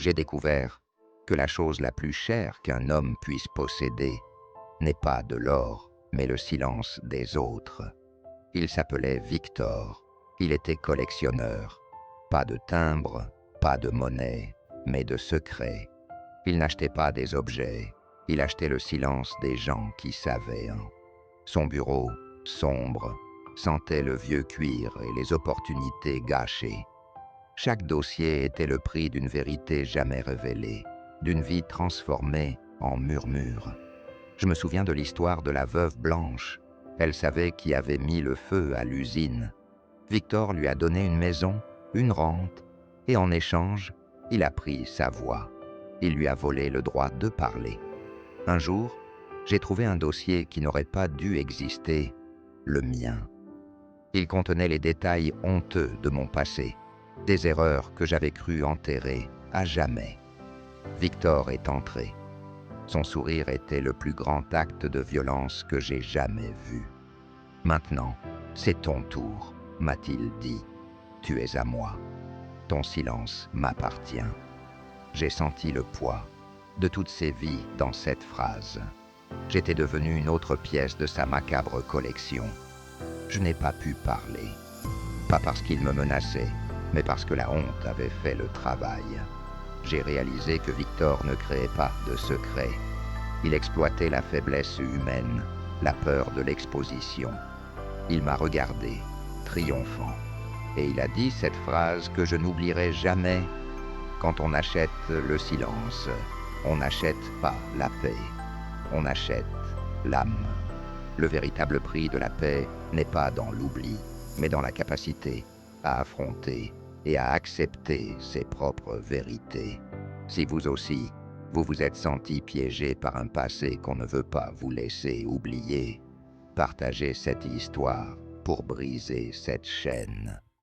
j'ai découvert que la chose la plus chère qu'un homme puisse posséder n'est pas de l'or, mais le silence des autres. Il s'appelait Victor. Il était collectionneur. Pas de timbre, pas de monnaie, mais de secrets. Il n'achetait pas des objets, il achetait le silence des gens qui savaient. Son bureau, sombre, sentait le vieux cuir et les opportunités gâchées. Chaque dossier était le prix d'une vérité jamais révélée, d'une vie transformée en murmure. Je me souviens de l'histoire de la veuve Blanche. Elle savait qui avait mis le feu à l'usine. Victor lui a donné une maison, une rente, et en échange, il a pris sa voix. Il lui a volé le droit de parler. Un jour, j'ai trouvé un dossier qui n'aurait pas dû exister, le mien. Il contenait les détails honteux de mon passé, des erreurs que j'avais cru enterrer à jamais. Victor est entré. Son sourire était le plus grand acte de violence que j'ai jamais vu. « Maintenant, c'est ton tour, m'a-t-il dit. Tu es à moi. Ton silence m'appartient. » J'ai senti le poids de toutes ces vies dans cette phrase. J'étais devenu une autre pièce de sa macabre collection. Je n'ai pas pu parler. Pas parce qu'il me menaçait, mais parce que la honte avait fait le travail. J'ai réalisé que Victor ne créait pas de secrets. Il exploitait la faiblesse humaine, la peur de l'exposition. Il m'a regardé, triomphant, et il a dit cette phrase que je n'oublierai jamais. Quand on achète le silence, on n'achète pas la paix, on achète l'âme. Le véritable prix de la paix n'est pas dans l'oubli, mais dans la capacité à affronter et à accepter ses propres vérités. Si vous aussi, vous vous êtes senti piégé par un passé qu'on ne veut pas vous laisser oublier, partagez cette histoire pour briser cette chaîne.